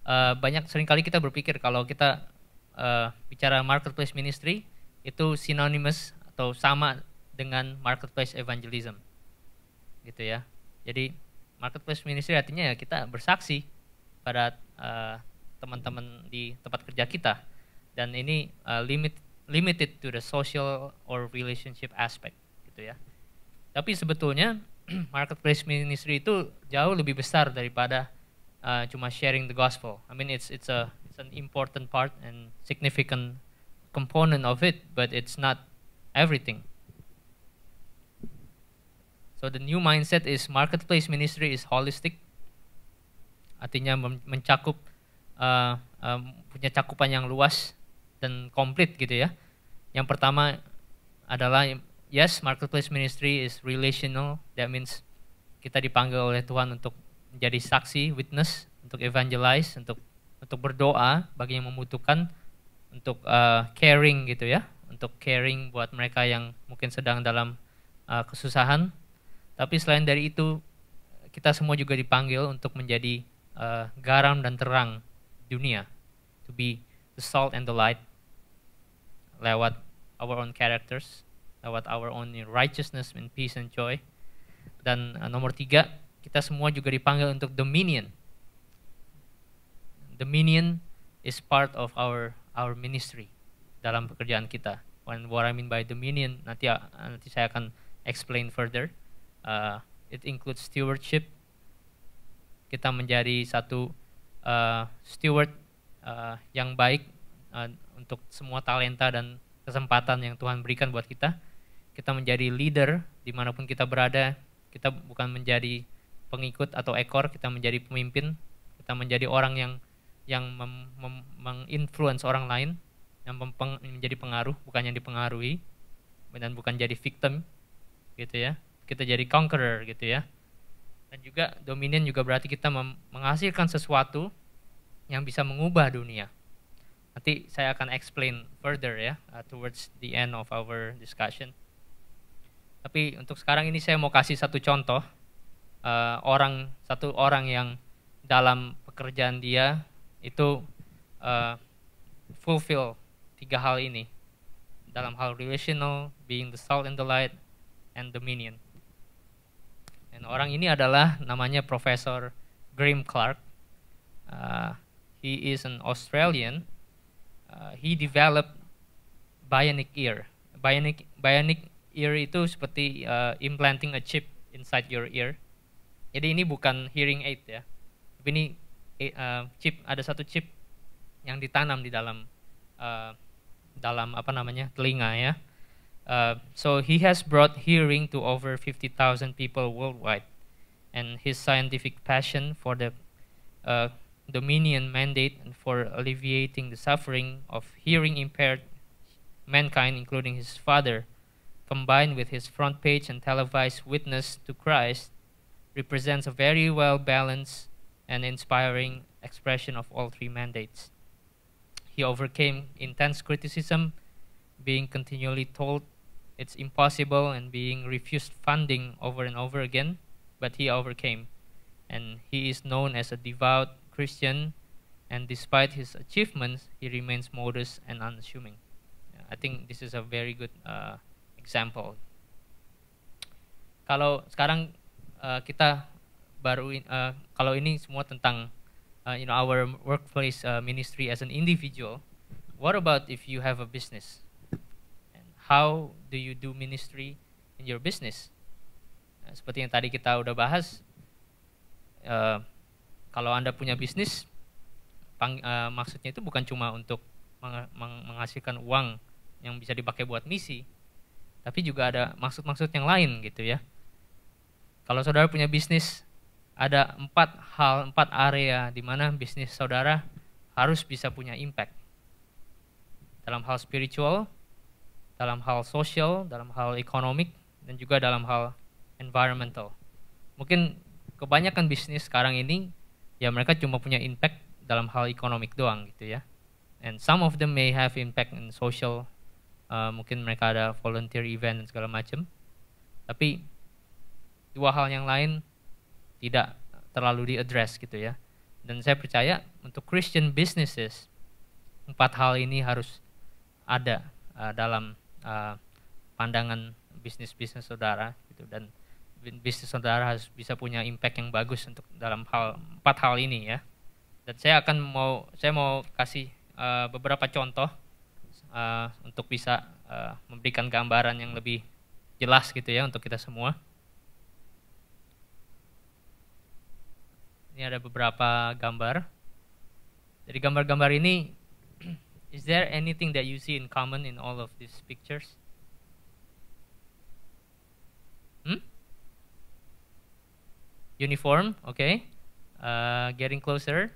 banyak seringkali kita berpikir kalau kita bicara marketplace ministry itu synonymous atau sama dengan marketplace evangelism, gitu ya. Jadi marketplace ministry artinya ya kita bersaksi pada teman-teman di tempat kerja kita, dan ini limited to the social or relationship aspect, gitu ya. Tapi sebetulnya marketplace ministry itu jauh lebih besar daripada cuma sharing the gospel. I mean it's an important part and significant component of it, but it's not everything. So the new mindset is marketplace ministry is holistic, artinya mencakup punya cakupan yang luas dan komplit, gitu ya. Yang pertama adalah yes, marketplace ministry is relational. That means kita dipanggil oleh Tuhan untuk menjadi saksi, witness, untuk evangelize, untuk berdoa bagi yang membutuhkan, untuk caring, gitu ya, untuk caring buat mereka yang mungkin sedang dalam kesusahan. Tapi selain dari itu, kita semua juga dipanggil untuk menjadi garam dan terang dunia, to be the salt and the light, lewat our own characters, lewat our own righteousness and peace and joy. Dan nomor 3, kita semua juga dipanggil untuk dominion. Dominion is part of our ministry dalam pekerjaan kita. What I mean by dominion, nanti saya akan explain further. It includes stewardship. Kita menjadi satu steward yang baik untuk semua talenta dan kesempatan yang Tuhan berikan buat kita. Kita menjadi leader dimanapun kita berada. Kita bukan menjadi pengikut atau ekor, kita menjadi pemimpin. Kita menjadi orang yang menginfluence orang lain, yang menjadi pengaruh, bukan yang dipengaruhi, dan bukan jadi victim, gitu ya. Kita jadi conqueror, gitu ya. Dan juga dominion juga berarti kita menghasilkan sesuatu yang bisa mengubah dunia. Nanti saya akan explain further ya, towards the end of our discussion. Tapi untuk sekarang ini saya mau kasih satu contoh, satu orang yang dalam pekerjaan dia itu fulfill 3 hal ini, dalam hal relational, being the salt and the light, and dominion. Dan orang ini adalah namanya Profesor Graeme Clark. He is an Australian. He developed bionic ear. Bionic ear itu seperti implanting a chip inside your ear. Jadi ini bukan hearing aid ya. Tapi ini chip, ada satu chip yang ditanam di dalam telinga ya. So he has brought hearing to over 50,000 people worldwide, and his scientific passion for the dominion mandate and for alleviating the suffering of hearing impaired mankind, including his father, combined with his front page and televised witness to Christ, represents a very well balanced and inspiring expression of all 3 mandates. He overcame intense criticism, being continually told it's impossible and being refused funding over and over again, but he overcame. And he is known as a devout Christian, and despite his achievements, he remains modest and unassuming. I think this is a very good example. Kalau sekarang kita kalau ini semua tentang our workplace ministry as an individual. What about if you have a business? How do you do ministry in your business? Seperti yang tadi kita udah bahas, kalau Anda punya bisnis, maksudnya itu bukan cuma untuk menghasilkan uang yang bisa dipakai buat misi, tapi juga ada maksud-maksud yang lain, gitu ya. Kalau saudara punya bisnis, ada 4 area di mana bisnis saudara harus bisa punya impact. Dalam hal spiritual, dalam hal sosial, dalam hal ekonomik, dan juga dalam hal environmental. Mungkin kebanyakan bisnis sekarang ini, ya mereka cuma punya impact dalam hal ekonomik doang, gitu ya. And some of them may have impact in social, mungkin mereka ada volunteer event dan segala macam. Tapi 2 hal yang lain tidak terlalu di-address, gitu ya. Dan saya percaya untuk Christian businesses, 4 hal ini harus ada dalam pandangan bisnis saudara gitu, dan bisnis saudara harus bisa punya impact yang bagus untuk dalam 4 hal ini ya. Dan saya mau kasih beberapa contoh untuk bisa memberikan gambaran yang lebih jelas gitu ya untuk kita semua. Ini ada beberapa gambar. Dari gambar-gambar ini, is there anything that you see in common in all of these pictures? Uniform, okay. Getting closer.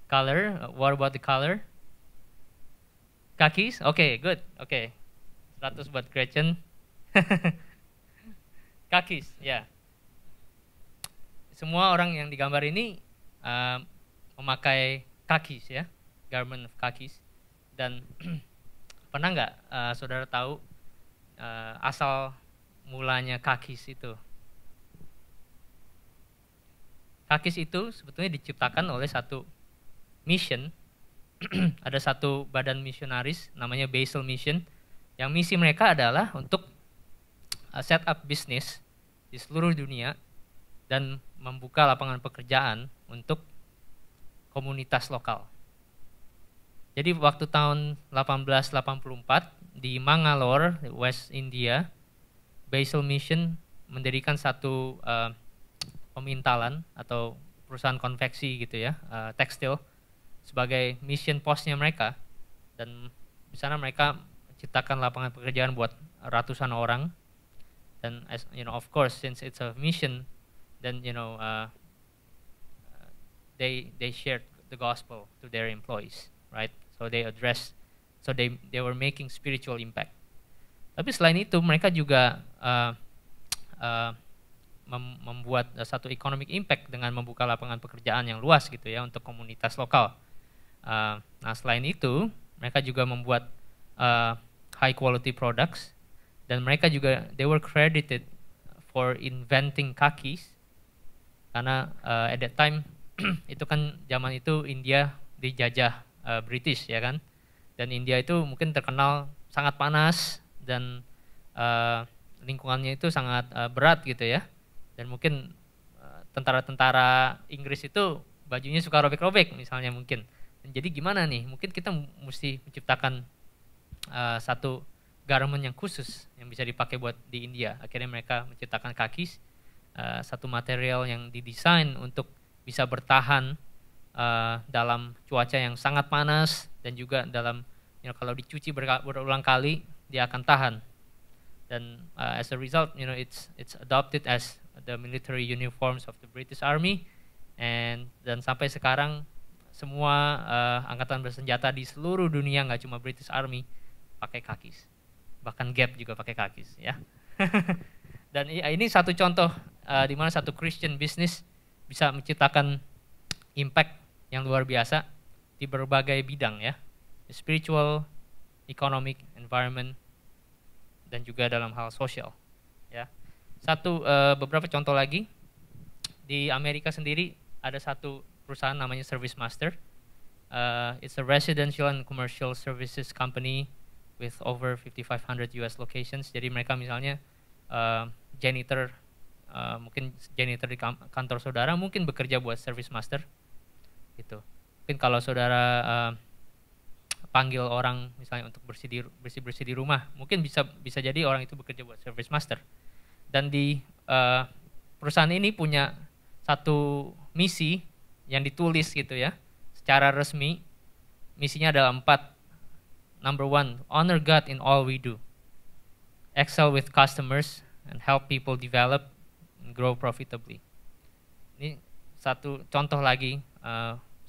Color, what about the color? Kakis, okay, good, okay. 100 buat Gretchen. Kakis, ya. Yeah. Semua orang yang digambar ini memakai kakis ya, garment of kakis. Dan pernah nggak saudara tahu asal mulanya kakis itu? Kakis itu sebetulnya diciptakan oleh satu mission. Ada satu badan misionaris namanya Basil Mission, yang misi mereka adalah untuk set up bisnis di seluruh dunia dan membuka lapangan pekerjaan untuk komunitas lokal. Jadi waktu tahun 1884 di Mangalore, West India, Basil Mission mendirikan satu pemintalan atau perusahaan konveksi gitu ya, tekstil, sebagai mission postnya mereka. Dan di sana mereka menciptakan lapangan pekerjaan buat ratusan orang. Dan of course, since it's a mission, then they shared the gospel to their employees, right? So they were making spiritual impact. Tapi selain itu mereka juga membuat satu economic impact dengan membuka lapangan pekerjaan yang luas gitu ya untuk komunitas lokal. Nah selain itu mereka juga membuat high quality products, dan mereka juga they were credited for inventing kakis, karena at that time itu kan zaman itu India dijajah British ya kan, dan India itu mungkin terkenal sangat panas dan lingkungannya itu sangat berat gitu ya, dan mungkin tentara-tentara Inggris itu bajunya suka robek-robek misalnya mungkin. Dan jadi gimana nih, mungkin kita mesti menciptakan satu garment yang khusus yang bisa dipakai buat di India. Akhirnya mereka menciptakan kakis, satu material yang didesain untuk bisa bertahan dalam cuaca yang sangat panas, dan juga dalam kalau dicuci berulang kali dia akan tahan. Dan as a result, it's adopted as the military uniforms of the British Army, dan sampai sekarang semua angkatan bersenjata di seluruh dunia, nggak cuma British Army, pakai kakis. Bahkan Gap juga pakai kakis ya. Dan ini satu contoh di mana satu Christian business bisa menciptakan impact yang luar biasa di berbagai bidang ya, spiritual, economic, environment, dan juga dalam hal sosial ya. Beberapa contoh lagi, di Amerika sendiri ada satu perusahaan namanya Service Master. It's a residential and commercial services company with over 5,500 US locations. Jadi mereka misalnya janitor, mungkin janitor di kantor saudara mungkin bekerja buat Service Master gitu. Mungkin kalau saudara panggil orang misalnya untuk bersih di rumah, mungkin bisa jadi orang itu bekerja buat Service Master. Dan di perusahaan ini punya satu misi yang ditulis gitu ya secara resmi. Misinya adalah 4. Number 1, honor God in all we do, excel with customers, and help people develop and grow profitably. Ini satu contoh lagi,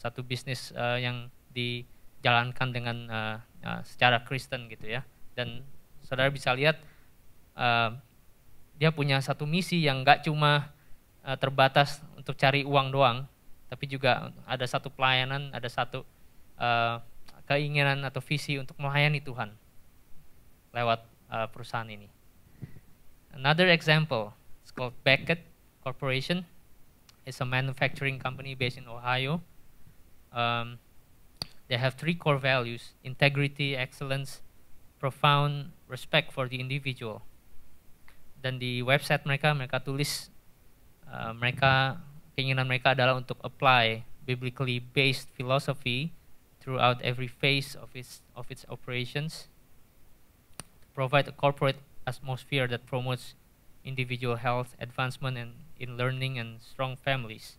satu bisnis yang dijalankan dengan secara Kristen gitu ya. Dan saudara bisa lihat dia punya satu misi yang nggak cuma terbatas untuk cari uang doang, tapi juga ada satu pelayanan, ada satu keinginan atau visi untuk melayani Tuhan lewat perusahaan ini. Another example, it's called Beckett Corporation. It's a manufacturing company based in Ohio. Um, they have 3 core values: integrity, excellence, profound respect for the individual. Dan di website mereka tulis keinginan mereka adalah untuk apply biblically based philosophy throughout every phase of its operations, to provide a corporate atmosphere that promotes individual health, advancement in learning, and strong families.